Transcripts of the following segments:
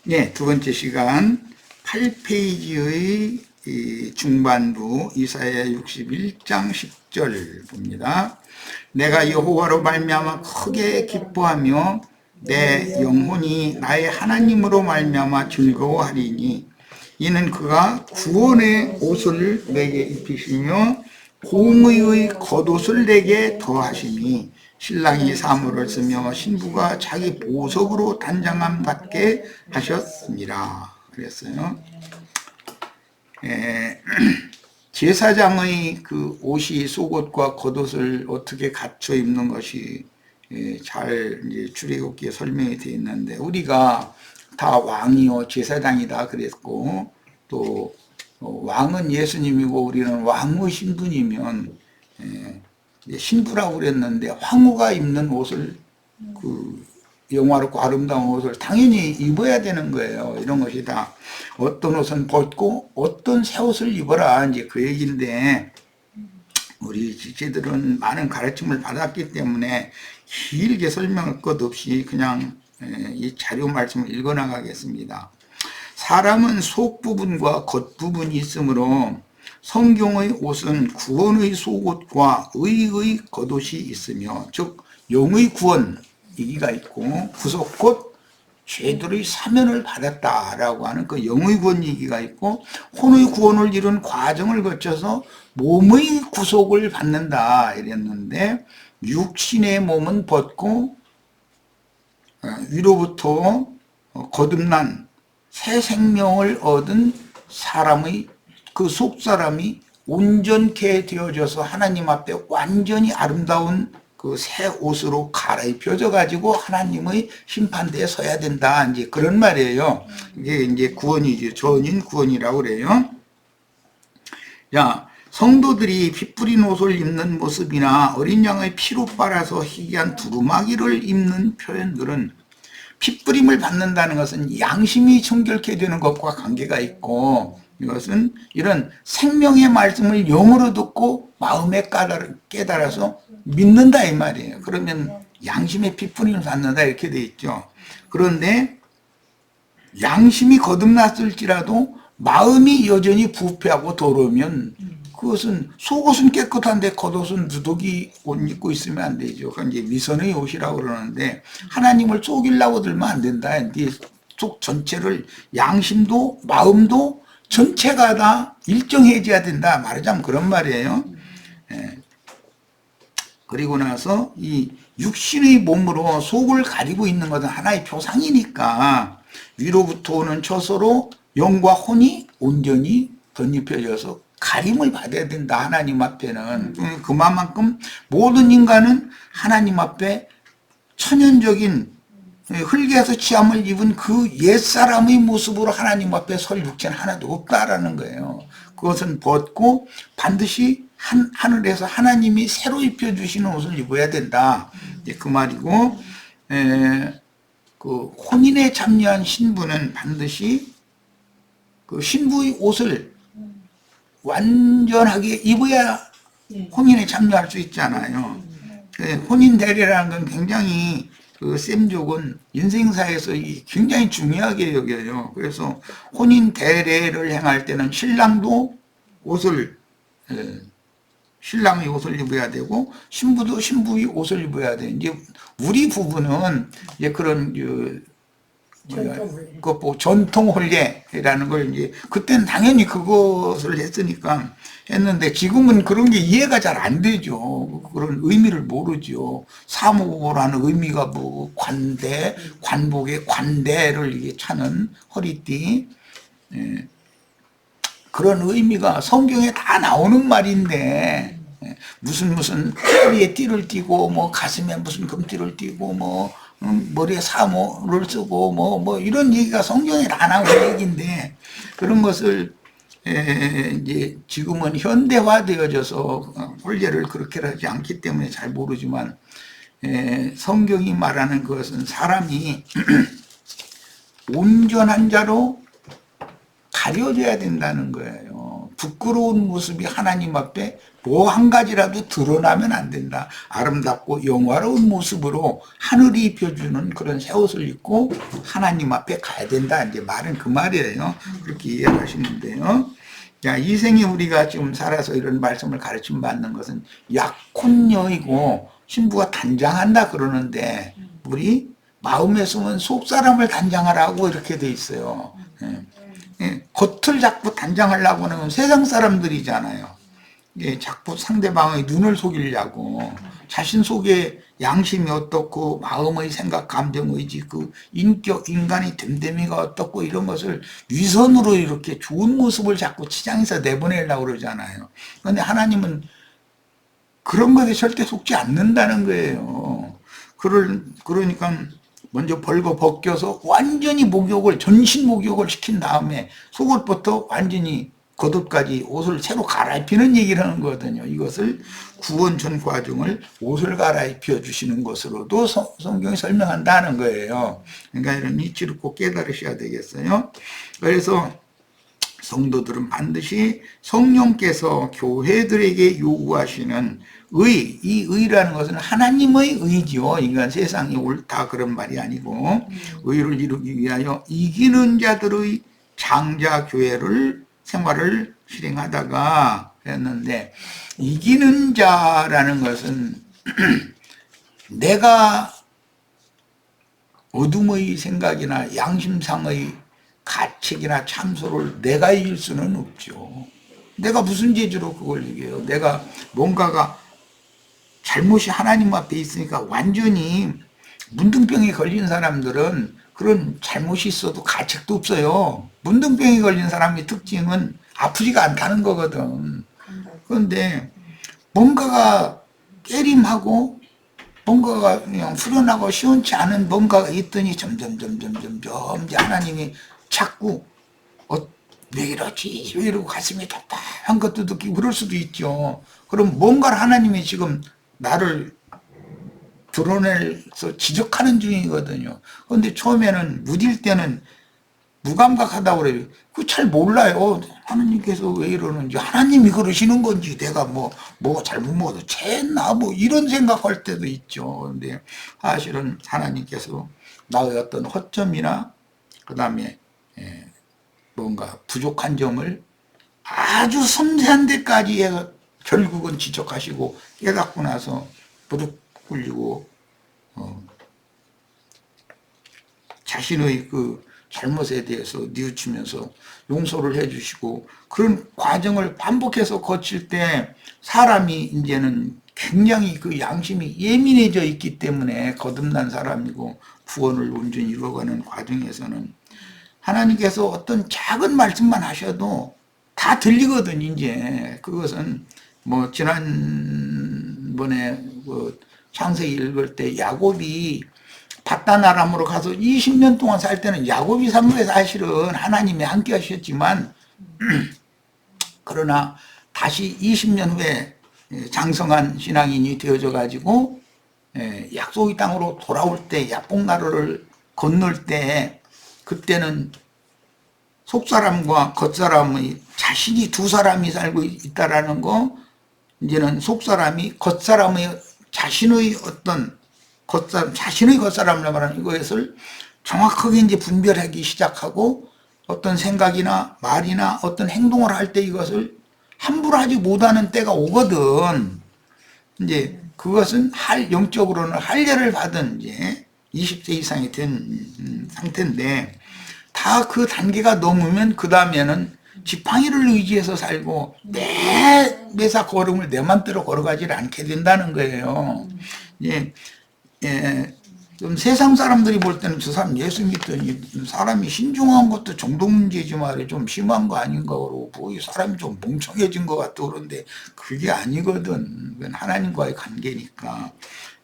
네, 두 번째 시간 8페이지의 중반부 이사야 61장 10절 봅니다. 내가 여호와로 말미암아 크게 기뻐하며 내 영혼이 나의 하나님으로 말미암아 즐거워하리니 이는 그가 구원의 옷을 내게 입히시며 공의의 겉옷을 내게 더하시니 신랑이 사물을 쓰며 신부가 자기 보석으로 단장함 받게 하셨습니다. 그랬어요. 제사장의 그 옷이 속옷과 겉옷을 어떻게 갖춰 입는 것이 잘 이제 출애굽기에 설명이 되어 있는데, 우리가 다 왕이요 제사장이다 그랬고, 또 왕은 예수님이고 우리는 왕의 신분이면 신부라고 그랬는데, 황후가 입는 옷을, 그 영화롭고 아름다운 옷을 당연히 입어야 되는 거예요. 이런 것이 다 어떤 옷은 벗고 어떤 새 옷을 입어라, 이제 그 얘기인데, 우리 지체들은 많은 가르침을 받았기 때문에 길게 설명할 것 없이 그냥 이 자료 말씀을 읽어 나가겠습니다. 사람은 속 부분과 겉 부분이 있으므로 성경의 옷은 구원의 속옷과 의의 겉옷이 있으며, 즉 영의 구원 이기가 있고 구속 곧 죄들의 사면을 받았다라고 하는 그 영의 구원 얘기가 있고, 혼의 구원을 이룬 과정을 거쳐서 몸의 구속을 받는다 이랬는데, 육신의 몸은 벗고 위로부터 거듭난 새 생명을 얻은 사람의 그 속사람이 온전케 되어져서 하나님 앞에 완전히 아름다운 그 새 옷으로 갈아입혀져 가지고 하나님의 심판대에 서야 된다, 이제 그런 말이에요. 이게 이제 구원이죠. 전인 구원이라고 그래요. 자, 성도들이 피 뿌린 옷을 입는 모습이나 어린 양의 피로 빨아서 희귀한 두루마기를 입는 표현들은, 피 뿌림을 받는다는 것은 양심이 청결케 되는 것과 관계가 있고, 이것은 이런 생명의 말씀을 영으로 듣고 마음에 깨달아서 믿는다 이 말이에요. 그러면 양심의 피 뿌림을 받는다 이렇게 돼 있죠. 그런데 양심이 거듭났을지라도 마음이 여전히 부패하고 더러우면, 그것은 속옷은 깨끗한데 겉옷은 누더기 옷 입고 있으면 안 되죠. 그건 이제 미선의 옷이라고 그러는데, 하나님을 속이려고 들면 안 된다. 네 속 전체를, 양심도 마음도 전체가 다 일정해져야 된다, 말하자면 그런 말이에요. 그리고 나서 이 육신의 몸으로 속을 가리고 있는 것은 하나의 표상이니까, 위로부터 오는 처소로 영과 혼이 온전히 덧입혀져서 가림을 받아야 된다, 하나님 앞에는. 그만큼 모든 인간은 하나님 앞에 천연적인 흙에서 취함을 입은 그 옛사람의 모습으로 하나님 앞에 설 육체는 하나도 없다라는 거예요. 그것은 벗고 반드시 하늘에서 하나님이 새로 입혀주시는 옷을 입어야 된다, 그 말이고, 그 혼인에 참여한 신부는 반드시 그 신부의 옷을 완전하게 입어야 혼인에 참여할 수 있잖아요. 혼인 대례라는 건 굉장히, 그 셈족은 인생사에서 굉장히 중요하게 여겨요. 그래서 혼인 대례를 행할 때는 신랑도 신랑의 옷을 입어야 되고, 신부도 신부의 옷을 입어야 돼. 이제 우리 부부는 이제 그런 전통 혼례라는 걸, 이제 그때는 당연히 그것을 했는데, 지금은 그런 게 이해가 잘 안 되죠. 그런 의미를 모르죠. 사모라는 의미가 뭐 관대, 관복의 관대를 이게 차는 허리띠, 그런 의미가 성경에 다 나오는 말인데, 무슨 허리에 띠를 띠고 뭐 가슴에 무슨 금띠를 띠고 뭐 머리에 사모를 쓰고 뭐 이런 얘기가 성경에 다 나오는 얘기인데, 그런 것을 이제 지금은 현대화되어져서 혼례를 그렇게 하지 않기 때문에 잘 모르지만, 성경이 말하는 것은 사람이 온전한 자로 가려져야 된다는 거예요. 부끄러운 모습이 하나님 앞에 뭐 한 가지라도 드러나면 안 된다. 아름답고 영화로운 모습으로 하늘이 입혀주는 그런 새 옷을 입고 하나님 앞에 가야 된다. 이제 말은 그 말이에요. 그렇게 이해하시는데요. 자, 이 생에 우리가 지금 살아서 이런 말씀을 가르침 받는 것은 약혼녀이고 신부가 단장한다 그러는데 우리 마음에 숨은 속사람을 단장하라고 이렇게 돼 있어요. 겉을 자꾸 단장하려고 하면 세상 사람들이잖아요. 자꾸 상대방의 눈을 속이려고 자신 속에 양심이 어떻고 마음의 생각, 감정, 의지, 그 인격, 인간의 됨됨이가 어떻고 이런 것을 위선으로 이렇게 좋은 모습을 자꾸 치장해서 내보내려고 그러잖아요. 그런데 하나님은 그런 것에 절대 속지 않는다는 거예요. 그러니까 먼저 벌거 벗겨서 완전히 목욕을, 전신 목욕을 시킨 다음에 속옷부터 완전히 겉옷까지 옷을 새로 갈아입히는 얘기를 하는 거거든요. 이것을 구원 전 과정을 옷을 갈아입혀 주시는 것으로도 성경이 설명한다는 거예요. 그러니까 이런 이치를 꼭 깨달으셔야 되겠어요. 그래서 성도들은 반드시 성령께서 교회들에게 요구하시는 이 의라는 것은 하나님의 의지요. 인간 세상이 옳다 그런 말이 아니고 의를 이루기 위하여 이기는 자들의 장자교회를 생활을 실행하다가 했는데, 이기는 자라는 것은 내가 어둠의 생각이나 양심상의 가책이나 참소를 내가 이길 수는 없죠. 내가 무슨 재주로 그걸 이겨요? 내가 뭔가가 잘못이 하나님 앞에 있으니까. 완전히 문둥병에 걸린 사람들은 그런 잘못이 있어도 가책도 없어요. 문둥병에 걸린 사람의 특징은 아프지가 않다는 거거든. 그런데 뭔가가 깨림하고 뭔가가 그냥 후련하고 시원치 않은 뭔가가 있더니 점점 이제 하나님이 자꾸 왜 이러지? 왜 이러고 가슴이 답답한 것도 느끼고 그럴 수도 있죠. 그럼 뭔가를 하나님이 지금 나를 드러내서 지적하는 중이거든요. 그런데 처음에는 무딜 때는 무감각하다고 그래요. 그 잘 몰라요. 하나님께서 왜 이러는지, 하나님이 그러시는 건지, 내가 뭐 잘못 먹어서 챘나, 이런 생각할 때도 있죠. 근데 사실은 하나님께서 나의 어떤 허점이나, 그 다음에 뭔가 부족한 점을 아주 섬세한 데까지 해서 결국은 지적하시고 깨닫고 나서 무릎 꿇리고 자신의 그 잘못에 대해서 뉘우치면서 용서를 해주시고, 그런 과정을 반복해서 거칠 때 사람이 이제는 굉장히 그 양심이 예민해져 있기 때문에 거듭난 사람이고, 구원을 온전히 이루어가는 과정에서는 하나님께서 어떤 작은 말씀만 하셔도 다 들리거든. 이제 그것은 지난번에 창세기 읽을 때 야곱이 바단 아람으로 가서 20년 동안 살 때는 야곱이 산 거에 사실은 하나님이 함께 하셨지만, 그러나 다시 20년 후에 장성한 신앙인이 되어져 가지고 약속의 땅으로 돌아올 때, 야복나루를 건널 때, 그때는 속사람과 겉사람의 자신이 두 사람이 살고 있다라는 거, 이제는 속사람이 겉사람의 자신의 어떤 자신의 겉사람을 말하는 이것을 정확하게 이제 분별하기 시작하고, 어떤 생각이나 말이나 어떤 행동을 할 때 이것을 함부로 하지 못하는 때가 오거든. 이제 그것은 영적으로는 할례를 받은 이제 20세 이상이 된 상태인데, 다 그 단계가 넘으면 그 다음에는 지팡이를 의지해서 살고 매사 걸음을 내 맘대로 걸어가지 않게 된다는 거예요. 좀 세상 사람들이 볼 때는 저 사람 예수 믿더니 사람이 신중한 것도 정도 문제지 말이야, 좀 심한 거 아닌가 그러고, 이 사람이 좀 멍청해진 것 같다 그런데 그게 아니거든. 그건 하나님과의 관계니까.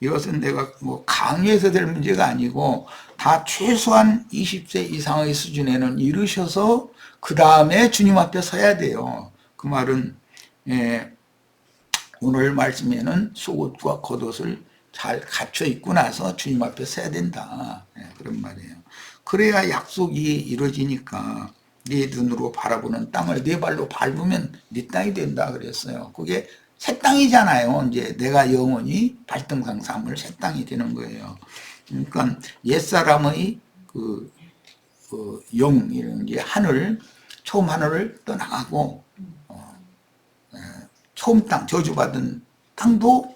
이것은 내가 강요해서 될 문제가 아니고, 다 최소한 20세 이상의 수준에는 이르셔서 그 다음에 주님 앞에 서야 돼요. 그 말은 오늘 말씀에는 속옷과 겉옷을 잘 갖춰 입고 나서 주님 앞에 서야 된다, 그런 말이에요. 그래야 약속이 이루어지니까. 네 눈으로 바라보는 땅을 네 발로 밟으면 네 땅이 된다 그랬어요. 그게 새 땅이잖아요. 이제 내가 영원히 발등상 삼을 새 땅이 되는 거예요. 그러니까 옛사람의 영, 이제 하늘, 처음 하늘을 떠나가고, 처음 땅, 저주받은 땅도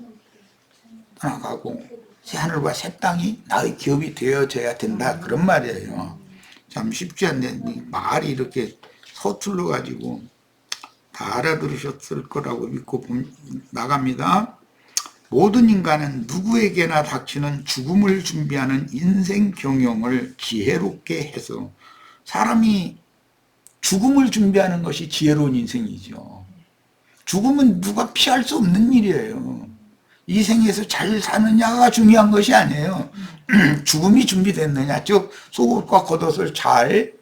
떠나가고, 새 하늘과 새 땅이 나의 기업이 되어져야 된다. 그런 말이에요. 참 쉽지 않네. 말이 이렇게 서툴러 가지고 다 알아들으셨을 거라고 믿고 나갑니다. 모든 인간은 누구에게나 닥치는 죽음을 준비하는 인생 경영을 지혜롭게 해서, 사람이 죽음을 준비하는 것이 지혜로운 인생이죠. 죽음은 누가 피할 수 없는 일이에요. 이 생에서 잘 사느냐가 중요한 것이 아니에요. 죽음이 준비됐느냐, 즉 속옷과 겉옷을 잘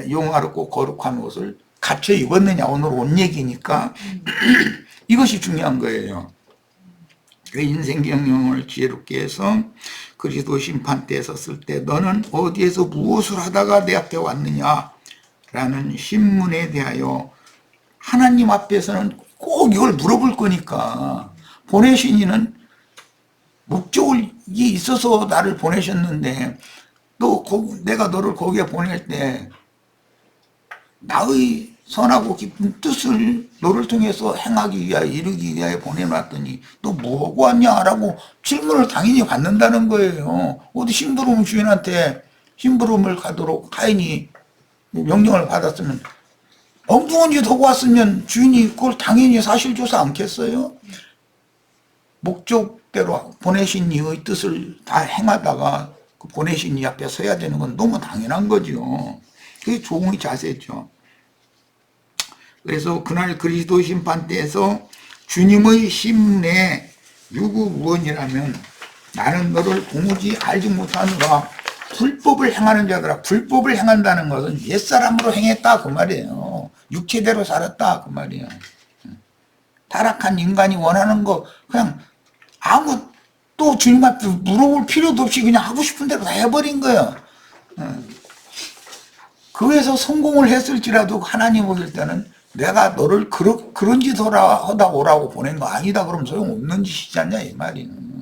용화롭고 거룩한 옷을 갖춰 입었느냐, 오늘 옷 얘기니까 이것이 중요한 거예요. 인생 경영을 지혜롭게 해서 그리스도 심판대에 섰을 때 너는 어디에서 무엇을 하다가 내 앞에 왔느냐 라는 신문에 대하여 하나님 앞에서는 꼭 이걸 물어볼 거니까, 보내신 이는 목적이 있어서 나를 보내셨는데 또 내가 너를 거기에 보낼 때 나의 선하고 깊은 뜻을 너를 통해서 행하기 위하여 이루기 위하여 보내놨더니 너 뭐하고 왔냐라고 질문을 당연히 받는다는 거예요. 어디 심부름 주인한테 심부름을 가도록 카인이 명령을 받았으면, 엉뚱한 짓 하고 왔으면 주인이 그걸 당연히 사실조사 않겠어요? 목적대로 보내신 이의 뜻을 다 행하다가 그 보내신 이 앞에 서야 되는 건 너무 당연한 거죠. 그게 종의 자세죠. 그래서 그날 그리스도 심판대에서 주님의 심내 유구무원이라면 나는 너를 도무지 알지 못하느라 불법을 행하는 자들아. 불법을 행한다는 것은 옛사람으로 행했다 그 말이에요. 육체대로 살았다 그 말이에요. 타락한 인간이 원하는 거 그냥 아무 또 주님 앞에 물어볼 필요도 없이 그냥 하고 싶은 대로 다 해버린 거예요. 그래서 성공을 했을지라도 하나님 오실 때는 내가 너를 그런 짓 하다 오라고 보낸 거 아니다 그러면 소용없는 짓이지 않냐 이 말이는.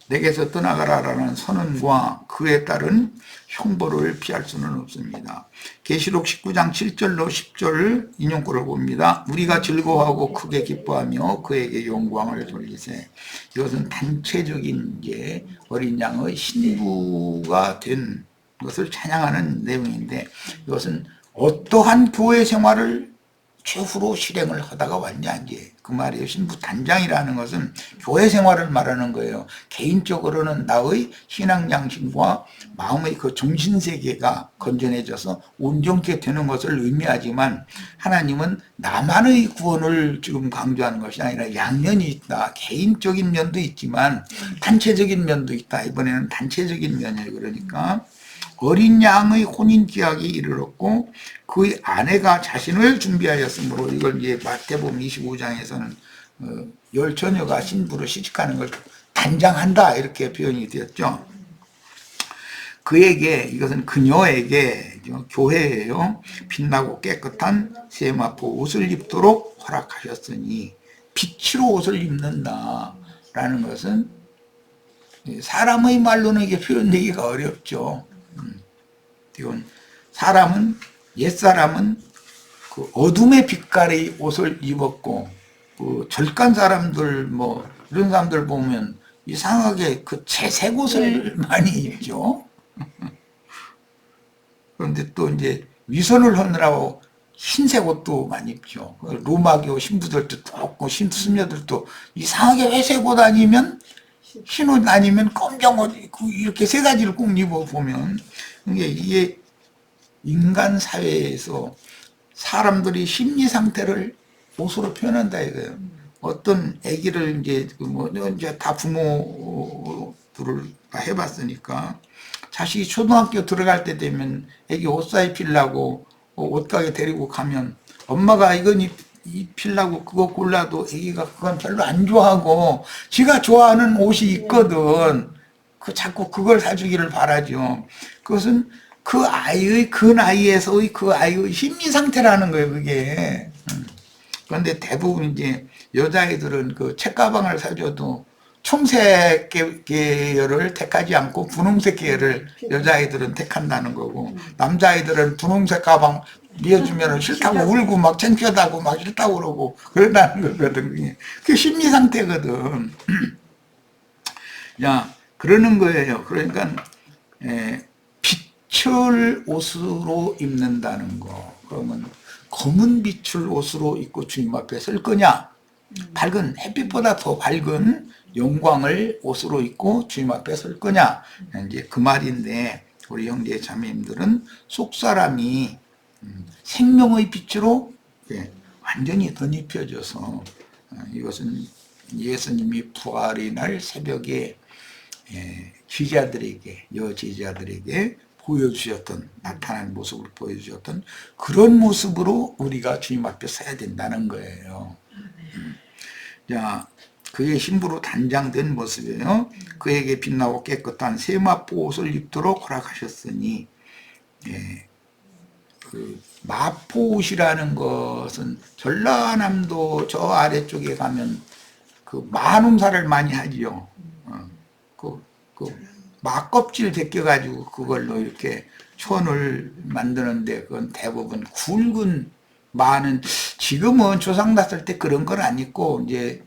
내게서 떠나가라라는 선언과 그에 따른 형벌을 피할 수는 없습니다. 계시록 19장 7절로 10절 인용구를 봅니다. 우리가 즐거워하고 크게 기뻐하며 그에게 영광을 돌리세. 이것은 단체적인 이제 어린 양의 신부가 된 것을 찬양하는 내용인데, 이것은 어떠한 교회 생활을 최후로 실행을 하다가 왔냐 이제 그 말이에요. 신부 단장이라는 것은 교회 생활을 말하는 거예요. 개인적으로는 나의 신앙 양심과 마음의 그 정신 세계가 건전해져서 온전케 되는 것을 의미하지만, 하나님은 나만의 구원을 지금 강조하는 것이 아니라 양면이 있다. 개인적인 면도 있지만 단체적인 면도 있다. 이번에는 단체적인 면이에요. 그러니까 어린 양의 혼인 기약이 이르렀고 그의 아내가 자신을 준비하였으므로, 이걸 이제 마태복음 25장에서는 열 처녀가 신부로 시집가는 걸 단장한다 이렇게 표현이 되었죠. 그에게, 이것은 그녀에게 교회예요. 빛나고 깨끗한 세마포 옷을 입도록 허락하셨으니, 빛으로 옷을 입는다라는 것은 사람의 말로는 이게 표현되기가 어렵죠. 이건 옛사람은 그 어둠의 빛깔의 옷을 입었고, 그 절간 사람들 이런 사람들 보면 이상하게 그 채색 옷을 많이 입죠. 그런데 또 이제 위선을 하느라고 흰색 옷도 많이 입죠. 로마교 신부들도 똑고 신수녀들도 이상하게 회색 옷 아니면 흰 옷 아니면 검정 옷 이렇게 세 가지를 꼭 입어 보면, 이게 인간 사회에서 사람들이 심리 상태를 옷으로 표현한다 이거예요. 어떤 아기를 이제 다 부모들을 다 해봤으니까, 자식이 초등학교 들어갈 때 되면 아기 옷 사입히려고 옷가게 데리고 가면 엄마가 이건 입히려고 그거 골라도 아기가 그건 별로 안 좋아하고 지가 좋아하는 옷이 있거든. 자꾸 그걸 사주기를 바라죠. 그것은 그 아이의 그 나이에서의 그 아이의 심리 상태라는 거예요, 그게. 그런데 대부분 이제 여자아이들은 그 책가방을 사줘도 청색 계열을 택하지 않고 분홍색 계열을 여자아이들은 택한다는 거고, 남자아이들은 분홍색 가방 미어주면 싫다고 울고 막 창피하다고 막 싫다고 그러고 그런다는 거거든. 그게 심리 상태거든. 야, 그러는 거예요. 그러니까 빛을 옷으로 입는다는 거. 그러면 검은 빛을 옷으로 입고 주님 앞에 설 거냐? 밝은 햇빛보다 더 밝은 영광을 옷으로 입고 주님 앞에 설 거냐? 이제 그 말인데, 우리 형제 자매님들은 속사람이 생명의 빛으로 완전히 덧입혀져서, 이것은 예수님이 부활의 날 새벽에 제자들에게, 여제자들에게 보여주셨던, 나타난 모습을 보여주셨던 그런 모습으로 우리가 주님 앞에 서야 된다는 거예요. 자, 그의 신부로 단장된 모습이에요. 그에게 빛나고 깨끗한 세마포 옷을 입도록 허락하셨으니, 그 마포옷이라는 것은 전라남도 저 아래쪽에 가면 그 만음사를 많이 하지요. 그 막껍질 벗겨가지고 그걸로 이렇게 천을 만드는데, 그건 대부분 굵은 마는, 지금은 조상 났을 때 그런 건 안 입고 이제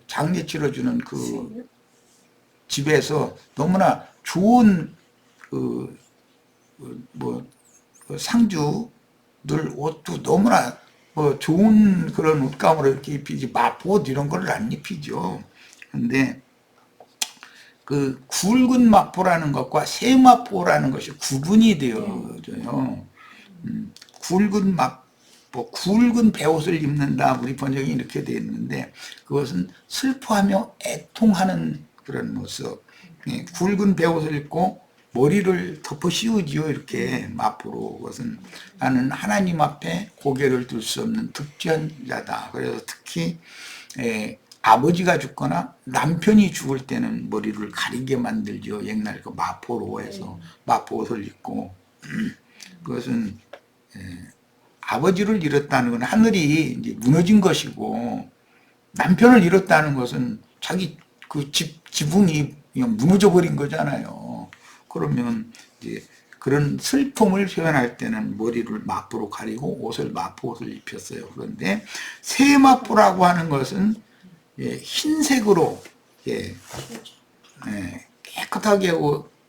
장례 치러주는 그 집에서 너무나 좋은 상주들 옷도 너무나 좋은 그런 옷감으로 이렇게 입히지, 마포옷 이런 걸 안 입히죠. 근데 그 굵은 마포라는 것과 세마포라는 것이 구분이 되어져요. 굵은 마포, 굵은 베옷을 입는다, 우리 번역이 이렇게 되어 있는데, 그것은 슬퍼하며 애통하는 그런 모습. 굵은 베옷을 입고 머리를 덮어 씌우지요, 이렇게 마포로. 그것은 나는 하나님 앞에 고개를 들 수 없는 득죄한 자다. 그래서 특히 아버지가 죽거나 남편이 죽을 때는 머리를 가리게 만들죠. 옛날 그 마포로 해서 마포옷을 입고. 그것은 아버지를 잃었다는 건 하늘이 이제 무너진 것이고, 남편을 잃었다는 것은 자기 그 지붕이 그냥 무너져 버린 거잖아요. 그러면 이제 그런 슬픔을 표현할 때는 머리를 마포로 가리고 옷을 마포옷을 입혔어요. 그런데 세마포라고 하는 것은 흰색으로 깨끗하게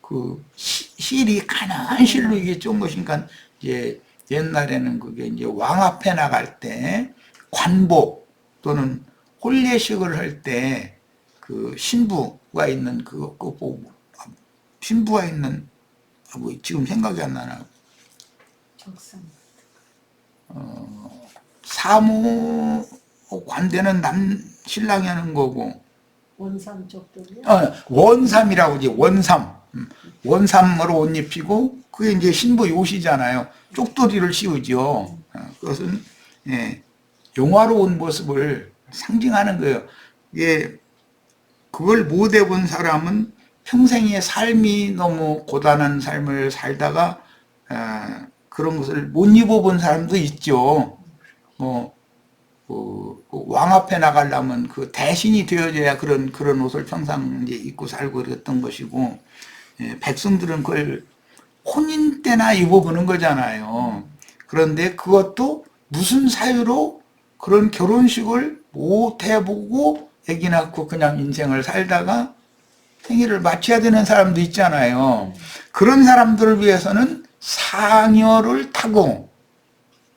그 실이 가난 실로 이게 쫀 것이니까, 이제 옛날에는 그게 이제 왕 앞에 나갈 때 관복 또는 혼례식을 할 때 그 신부가 있는 신부가 있는 지금 생각이 안 나나. 사모 관대는 신랑이 하는 거고, 원삼 쪽도요? 원삼이라고 이제 원삼. 원삼으로 옷 입히고, 그게 이제 신부의 옷이잖아요. 쪽도리를 씌우죠. 그것은 영화로운 모습을 상징하는 거예요. 그걸 못 해본 사람은 평생의 삶이 너무 고단한 삶을 살다가 그런 것을 못 입어본 사람도 있죠. 왕 앞에 나가려면 그 대신이 되어져야 그런 옷을 평상 이제 입고 살고 그랬던 것이고, 백성들은 그걸 혼인 때나 입어보는 거잖아요. 그런데 그것도 무슨 사유로 그런 결혼식을 못 해보고 아기 낳고 그냥 인생을 살다가 생일을 마쳐야 되는 사람도 있잖아요. 그런 사람들을 위해서는 상여를 타고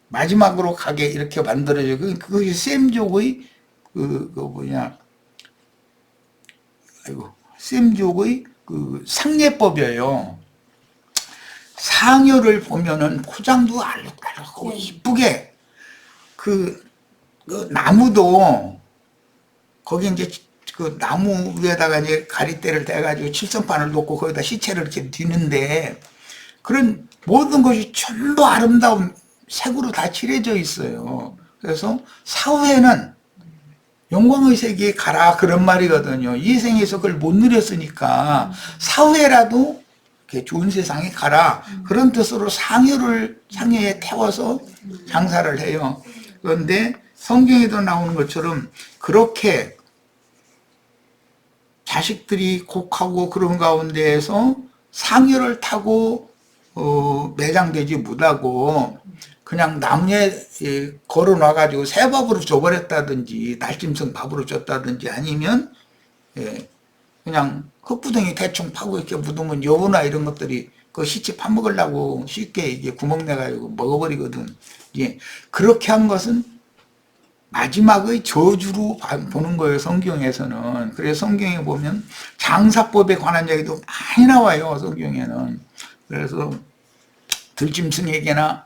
마지막으로 가게 이렇게 만들어져. 그것이 셈족의 셈족의 그 상례법이에요. 상여를 보면은 포장도 알록달록하고 이쁘게, 그 나무도 거기 이제 그 나무 위에다가 이제 가리대를 대가지고 칠성판을 놓고 거기다 시체를 이렇게 뒤는데, 그런 모든 것이 전부 아름다운 색으로 다 칠해져 있어요. 그래서 사후에는 영광의 세계에 가라, 그런 말이거든요. 이 생에서 그걸 못 누렸으니까 사후에라도 이렇게 좋은 세상에 가라. 그런 뜻으로 상여에 태워서 장사를 해요. 그런데 성경에도 나오는 것처럼 그렇게 자식들이 곡하고 그런 가운데에서 상여를 타고 매장되지 못하고 그냥 나무에 걸어놔가지고 새밥으로 줘버렸다든지 날짐승 밥으로 줬다든지 아니면 그냥 흙구덩이 대충 파고 이렇게 묻으면 여우나 이런 것들이 그 시체 파먹으려고 쉽게 이게 구멍 내가지고 먹어버리거든. 그렇게 한 것은 마지막의 저주로 보는 거예요, 성경에서는. 그래서 성경에 보면 장사법에 관한 이야기도 많이 나와요, 성경에는. 그래서 들짐승에게나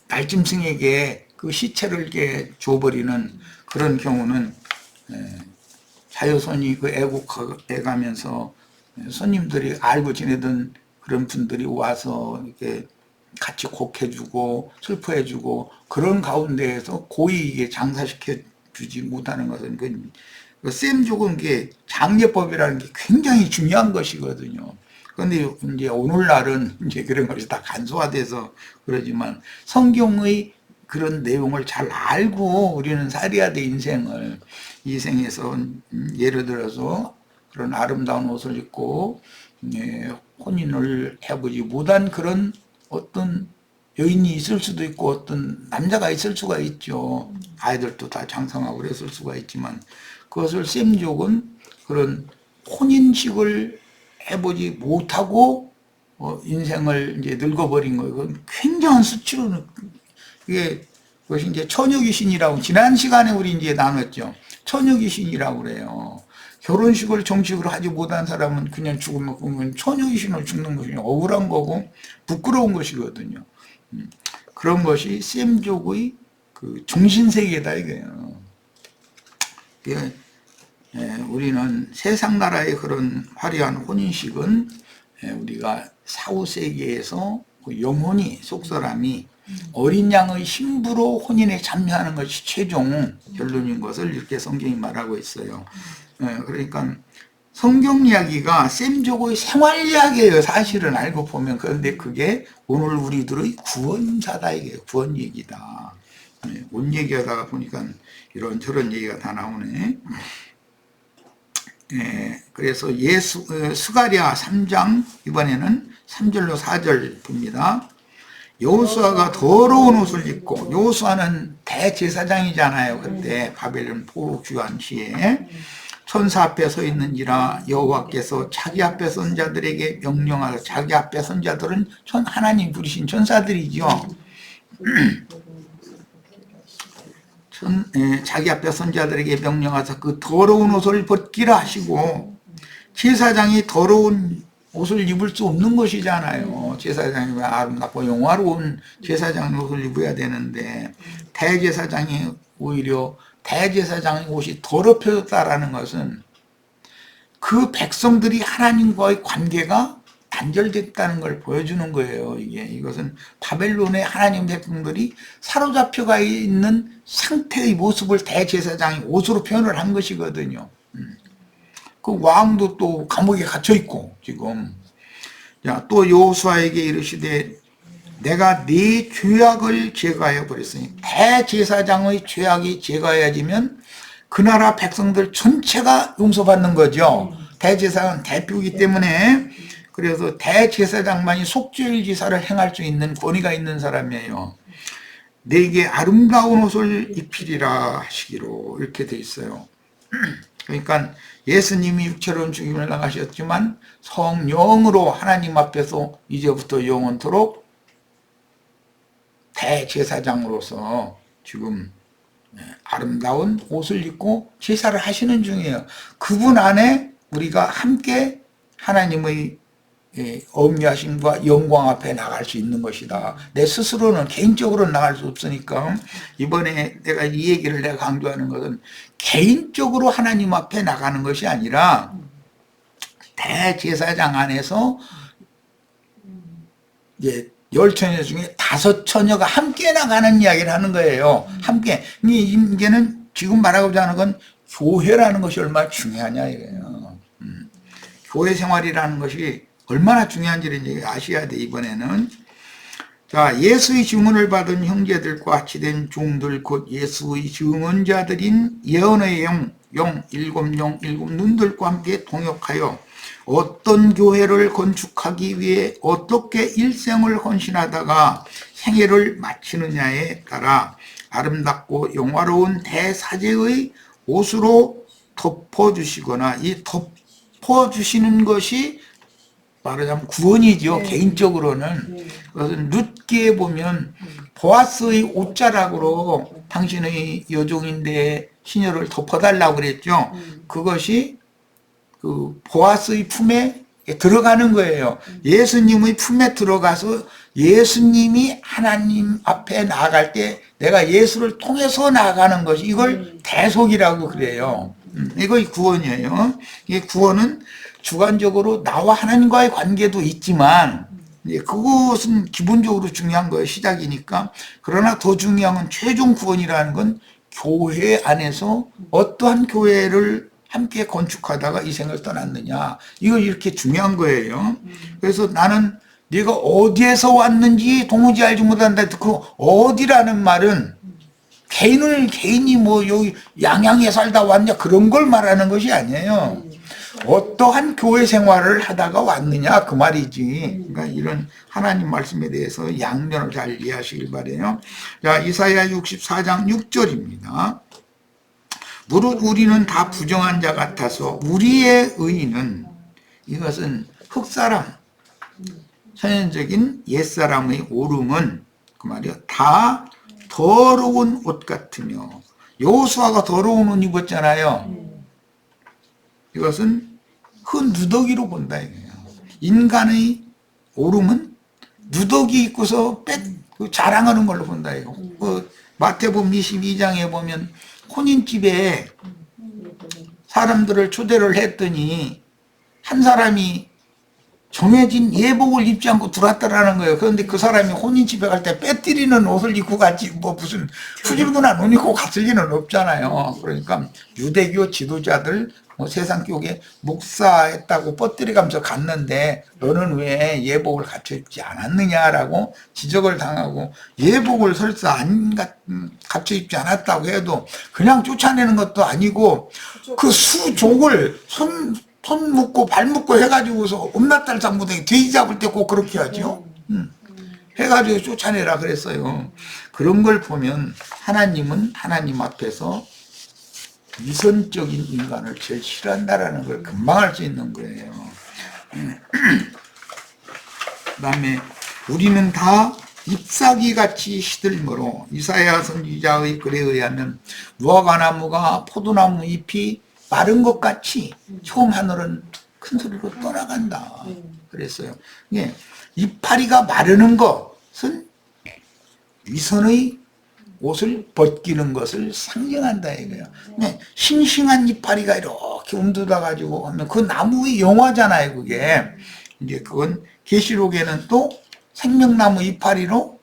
날짐승에게 그 시체를 이렇게 줘버리는 그런 경우는 자효선이 그 애국해 가면서 손님들이 알고 지내던 그런 분들이 와서 이렇게 같이 곡해주고 슬퍼해주고 그런 가운데에서 고이 이게 장사시켜 주지 못하는 것은 그 셈족은 게 장례법이라는 게 굉장히 중요한 것이거든요. 그런데 이제 오늘날은 이제 그런 것이 다 간소화돼서 그러지만 성경의 그런 내용을 잘 알고 우리는 살아야 돼, 인생을. 이 생에서 예를 들어서 그런 아름다운 옷을 입고 혼인을 해보지 못한 그런 어떤 여인이 있을 수도 있고 어떤 남자가 있을 수가 있죠. 아이들도 다 장성하고 그랬을 수가 있지만 그것을 셈족은 그런 혼인식을 해보지 못하고 인생을 이제 늙어버린 거예요. 그건 굉장한 수치로 그것이 이제 처녀귀신이라고 지난 시간에 우리 이제 나눴죠. 처녀귀신이라고 그래요. 결혼식을 정식으로 하지 못한 사람은 그냥 죽으면 그건 처녀귀신으로 죽는 것이 억울한 거고 부끄러운 것이거든요. 그런 것이 셈족의 그 중심세계다 이거예요. 우리는 세상 나라의 그런 화려한 혼인식은 우리가 사후세계에서 영혼이 속사람이 어린 양의 신부로 혼인에 참여하는 것이 최종 결론인 것을 이렇게 성경이 말하고 있어요. 그러니까 성경 이야기가 셈족의 생활 이야기예요. 사실은 알고 보면. 그런데 그게 오늘 우리들의 구원사다 이게 구원 얘기다. 온 얘기하다가 보니까 이런저런 얘기가 다 나오네. 그래서 스가랴 3장 이번에는 3절로 4절 봅니다. 여호수아가 더러운 옷을 입고, 여호수아는 대제사장이잖아요. 그때 바벨론 포로 귀환 시에 천사 앞에 서 있는지라 여호와께서 자기 앞에 선 자들에게 명령하여, 자기 앞에 선 자들은 하나님 부르신 천사들이죠. 자기 앞에 선 자들에게 명령하사 그 더러운 옷을 벗기라 하시고, 제사장이 더러운 옷을 입을 수 없는 것이잖아요. 제사장이 아름답고 영화로운 제사장 옷을 입어야 되는데 대제사장이 오히려 대제사장의 옷이 더럽혀졌다라는 것은 그 백성들이 하나님과의 관계가 단절됐다는 걸 보여주는 거예요. 이것은 바벨론의 하나님 백성들이 사로잡혀가 있는 상태의 모습을 대제사장이 옷으로 표현을 한 것이거든요. 그 왕도 또 감옥에 갇혀 있고 지금. 자, 또 여호수아에게 이르시되 내가 네 죄악을 제거하여 버렸으니, 대제사장의 죄악이 제거해야지면 그 나라 백성들 전체가 용서받는 거죠. 대제사장은 대표이기 때문에. 그래서 대제사장만이 속죄일지사를 행할 수 있는 권위가 있는 사람이에요. 내게 아름다운 옷을 입히리라 하시기로 이렇게 돼 있어요. 그러니까 예수님이 육체로는 죽임을 당하셨지만 성령으로 하나님 앞에서 이제부터 영원토록 대제사장으로서 지금 아름다운 옷을 입고 제사를 하시는 중이에요. 그분 안에 우리가 함께 하나님의 엄미하심과 영광 앞에 나갈 수 있는 것이다. 내 스스로는 개인적으로 나갈 수 없으니까 이번에 내가 이 얘기를 내가 강조하는 것은 개인적으로 하나님 앞에 나가는 것이 아니라 대제사장 안에서 이제 10처녀 중에 5처녀가 함께 나가는 이야기를 하는 거예요. 함께. 이제는 지금 말하고자 하는 건 교회라는 것이 얼마나 중요하냐 이거예요. 교회 생활이라는 것이 얼마나 중요한지를 이제 아셔야 돼, 이번에는. 자, 예수의 증언을 받은 형제들과 같이 된 종들, 곧 예수의 증언자들인 예언의 일곱 눈들과 함께 동역하여 어떤 교회를 건축하기 위해 어떻게 일생을 헌신하다가 생애를 마치느냐에 따라 아름답고 영화로운 대사제의 옷으로 덮어주시거나, 이 덮어주시는 것이 말하자면 구원이죠. 네. 개인적으로는. 네. 그것은 룻기에 보면 보아스의 옷자락으로 당신의 여종인데 시녀를 덮어달라고 그랬죠. 그것이 그 보아스의 품에 들어가는 거예요. 예수님의 품에 들어가서 예수님이 하나님 앞에 나아갈 때 내가 예수를 통해서 나아가는 것이, 이걸 대속이라고 그래요. 이거 구원이에요. 이 구원은 주관적으로 나와 하나님과의 관계도 있지만, 그것은 기본적으로 중요한 거예요. 시작이니까. 그러나 더 중요한 건 최종 구원이라는 건 교회 안에서 어떠한 교회를 함께 건축하다가 이 생을 떠났느냐. 이거 이렇게 중요한 거예요. 그래서 나는 네가 어디에서 왔는지 도무지 알지 못한다. 그 어디라는 말은 개인이 뭐 여기 양양에 살다 왔냐 그런 걸 말하는 것이 아니에요. 어떠한 교회 생활을 하다가 왔느냐 그 말이지. 그러니까 이런 하나님 말씀에 대해서 양면을 잘 이해하시길 바라요. 자, 이사야 64장 6절입니다. 무릇 우리는 다 부정한 자 같아서 우리의 의는, 이것은 흑사람, 천연적인 옛사람의 오름은 그 말이요, 다 더러운 옷 같으며, 여호수아가 더러운 옷 입었잖아요. 이것은 그 누더기로 본다 이거예요. 인간의 오름은 누더기 입고서 자랑하는 걸로 본다 이거. 그 마태복음 22장에 보면 혼인집에 사람들을 초대를 했더니 한 사람이 정해진 예복을 입지 않고 들어왔다라는 거예요. 그런데 그 사람이 혼인집에 갈 때 빼뜨리는 옷을 입고 갔지, 뭐 무슨 후질근한 옷 입고 갔을 리는 없잖아요. 그러니까 유대교 지도자들, 뭐 세상 교계 목사했다고 뻗들이가면서 갔는데 너는 왜 예복을 갖춰 입지 않았느냐라고 지적을 당하고, 예복을 설사 안 갖춰 입지 않았다고 해도 그냥 쫓아내는 것도 아니고 그 수족을 손 묶고 발 묶고 해가지고서 엄마딸 장무등에 돼지 잡을 때 꼭 그렇게 하죠. 해가지고 쫓아내라 그랬어요. 그런 걸 보면 하나님은 하나님 앞에서 위선적인 인간을 제일 싫어한다라는 걸 금방 알 수 있는 거예요. 그 다음에 우리는 다 잎사귀같이 시들므로, 이사야 선지자의 글에 의하면 무화과나무가 포도나무 잎이 마른 것 같이 처음 하늘은 큰 소리로 떠나간다 그랬어요. 예, 이파리가 마르는 것은 위선의 옷을 벗기는 것을 상징한다 이거예요. 네, 싱싱한 이파리가 이렇게 움들어 가지고 하면 그 나무의 영화잖아요. 그게 이제 그건 계시록에는 또 생명나무 이파리로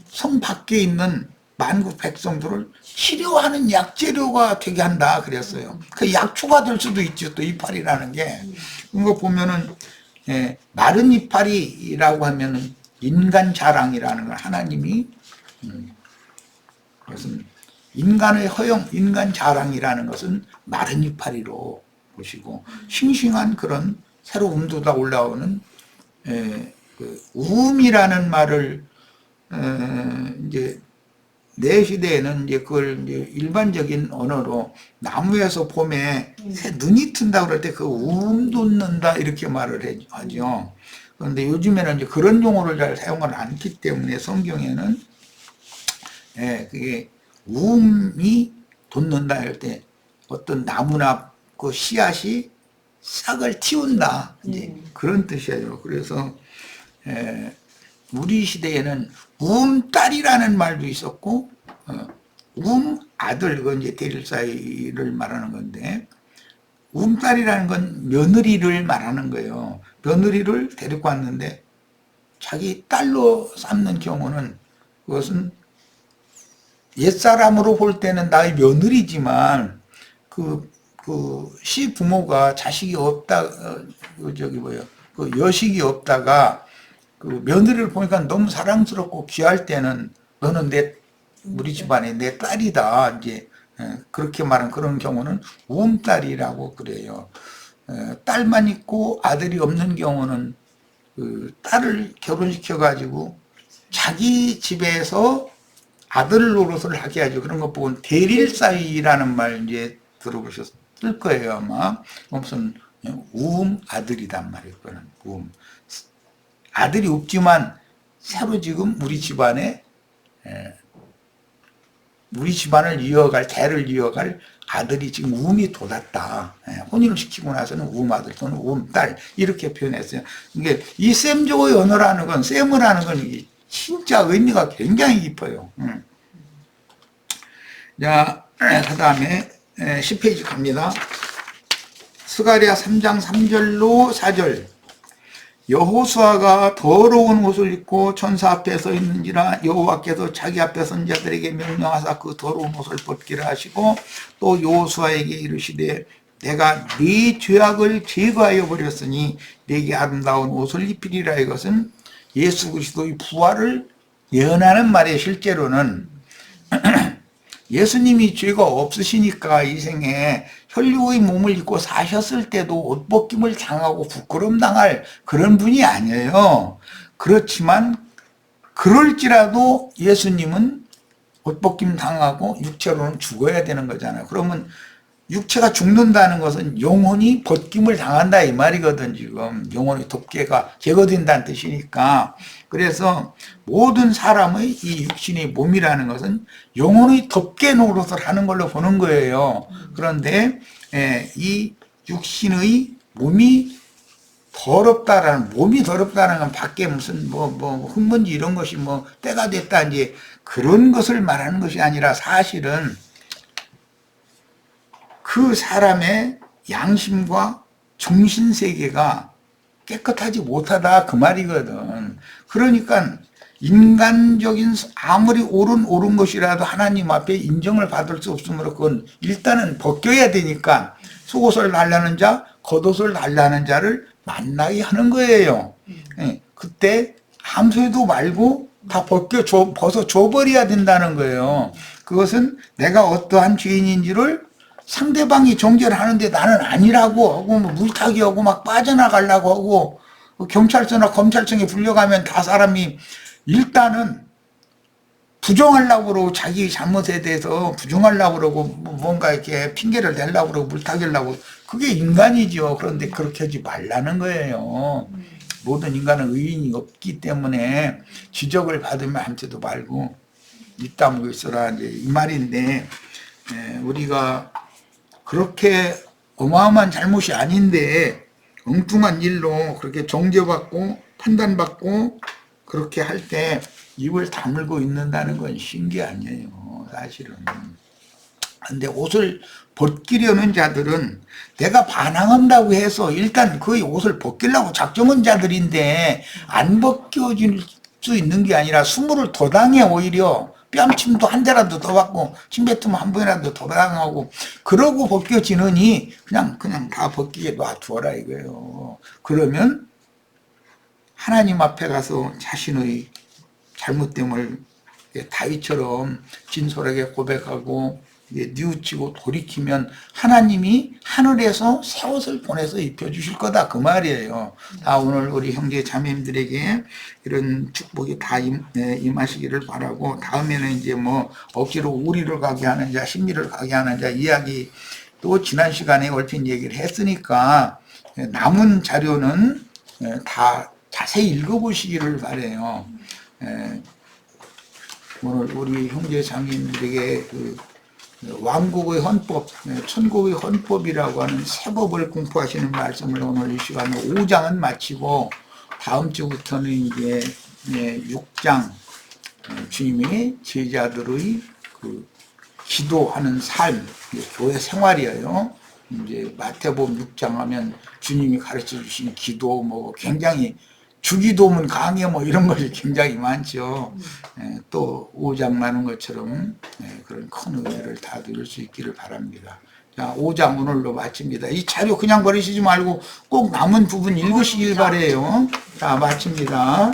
성 밖에 있는 만국 백성들을 치료하는 약재료가 되게 한다 그랬어요. 그 약초가 될 수도 있죠. 또 이파리라는 게. 이거 보면은 마른 이파리라고 하면은 인간 자랑이라는 걸 하나님이 그것은 인간의 허영, 인간 자랑이라는 것은 마른 이파리로 보시고, 싱싱한 그런 새로 움돋아 올라오는 그 우음이라는 말을 이제 내 시대에는 이제 그걸 이제 일반적인 언어로 나무에서 봄에 새 눈이 튼다 그럴 때 그 우음 돋는다 이렇게 말을 하죠. 그런데 요즘에는 이제 그런 용어를 잘 사용을 않기 때문에 성경에는 그게 우음이 돋는다 할 때 어떤 나무나 그 씨앗이 싹을 틔운다 이제 그런 뜻이에요. 그래서 우리 시대에는 우음딸이라는 말도 있었고, 우음아들, 그건 이제 대릴 사이를 말하는 건데, 우음딸이라는 건 며느리를 말하는 거예요. 며느리를 데리고 왔는데, 자기 딸로 삼는 경우는, 그것은 옛사람으로 볼 때는 나의 며느리지만, 시 부모가 자식이 없다, 그 여식이 없다가 그 며느리를 보니까 너무 사랑스럽고 귀할 때는 너는 우리 집안에 내 딸이다. 이제 그렇게 말한 그런 경우는 우음딸이라고 그래요. 딸만 있고 아들이 없는 경우는 그 딸을 결혼시켜 가지고 자기 집에서 아들 노릇을 하게 하죠. 그런 거 보고 대릴사위라는 말 이제 들어보셨을 거예요, 아마. 무슨 우음 아들이란 말이에요. 그거는 우음. 아들이 없지만 새로 지금 우리 집안을 이어갈, 대를 이어갈 아들이 지금 우음이 돋았다. 혼인을 시키고 나서는 우음 아들 또는 우음 딸 이렇게 표현했어요. 이게 이 셈조의 언어라는 건, 셈을 하는 건 진짜 의미가 굉장히 깊어요. 자, 그 다음에 10페이지 갑니다. 스가랴 3장 3절로 4절. 여호수아가 더러운 옷을 입고 천사 앞에 서 있는지라 여호와께서 자기 앞에 선 자들에게 명령하사 그 더러운 옷을 벗기라 하시고 또 여호수아에게 이르시되 내가 네 죄악을 제거하여 버렸으니 네게 아름다운 옷을 입히리라. 이것은 예수 그리스도의 부활을 예언하는 말에 실제로는 예수님이 죄가 없으시니까 이 생에 혈육의 몸을 입고 사셨을 때도 옷 벗김을 당하고 부끄럼 당할 그런 분이 아니에요. 그렇지만 그럴지라도 예수님은 옷 벗김 당하고 육체로는 죽어야 되는 거잖아요. 그러면 육체가 죽는다는 것은 영혼이 벗김을 당한다 이 말이거든. 지금 영혼의 덮개가 제거된다는 뜻이니까. 그래서 모든 사람의 이 육신의 몸이라는 것은 영혼의 덮개 노릇을 하는 걸로 보는 거예요. 그런데 이 육신의 몸이 더럽다라는, 몸이 더럽다는 건 밖에 무슨 흙먼지 이런 것이 때가 됐다 이제 그런 것을 말하는 것이 아니라 사실은 그 사람의 양심과 정신세계가 깨끗하지 못하다 그 말이거든. 그러니까 인간적인 아무리 옳은 것이라도 하나님 앞에 인정을 받을 수 없으므로 그건 일단은 벗겨야 되니까 속옷을 달라는 자, 겉옷을 달라는 자를 만나게 하는 거예요. 그때 함소해도 말고 다 벗어 줘버려야 된다는 거예요. 그것은 내가 어떠한 죄인인지를 상대방이 정죄를 하는데 나는 아니라고 하고 물타기 하고 막 빠져나가려고 하고 경찰서나 검찰청에 불려가면 다 사람이 일단은 부정하려고 그러고 자기 잘못에 대해서 부정하려고 그러고 뭔가 이렇게 핑계를 대려고 그러고 물타기려고 그게 인간이죠. 그런데 그렇게 하지 말라는 거예요. 모든 인간은 의인이 없기 때문에 지적을 받으면 한테도 말고 입 다물고 있어라 이제 이 말인데 우리가 그렇게 어마어마한 잘못이 아닌데 엉뚱한 일로 그렇게 정죄받고 판단받고 그렇게 할 때 입을 다물고 있는다는 건 신기 아니에요, 사실은. 근데 옷을 벗기려는 자들은 내가 반항한다고 해서 일단 그 옷을 벗기려고 작정한 자들인데 안 벗겨질 수 있는 게 아니라 수모를 더 당해. 오히려 뺨침도 한 대라도 더 받고 침뱉으면 한 번이라도 더 당하고 그러고 벗겨지느니 그냥 다 벗기게 놔두어라 이거예요. 그러면 하나님 앞에 가서 자신의 잘못됨을 다윗처럼 진솔하게 고백하고 뉘우치고 돌이키면 하나님이 하늘에서 새 옷을 보내서 입혀주실 거다 그 말이에요. 다 오늘 우리 형제 자매님들에게 이런 축복이 다 임하시기를 바라고, 다음에는 이제 억지로 우리를 가게 하는 자, 심리를 가게 하는 자 이야기 또 지난 시간에 얼핏 얘기를 했으니까 남은 자료는 다 자세히 읽어보시기를 바라요. 오늘 우리 형제 자매님들에게 그 왕국의 헌법, 천국의 헌법이라고 하는 새 법을 공부하시는 말씀을 오늘 이 시간에 5장은 마치고 다음 주부터는 이제 6장 주님이 제자들의 그 기도하는 삶, 교회 생활이에요. 이제 마태복음 6장 하면 주님이 가르쳐 주신 기도 굉장히 주기도문 강해 이런 것이 굉장히 많죠. 또 5장 나눈 것처럼 그런 큰 은혜를 다 누릴 수 있기를 바랍니다. 자, 5장 오늘로 마칩니다. 이 자료 그냥 버리시지 말고 꼭 남은 부분 읽으시길 바래요. 자, 마칩니다.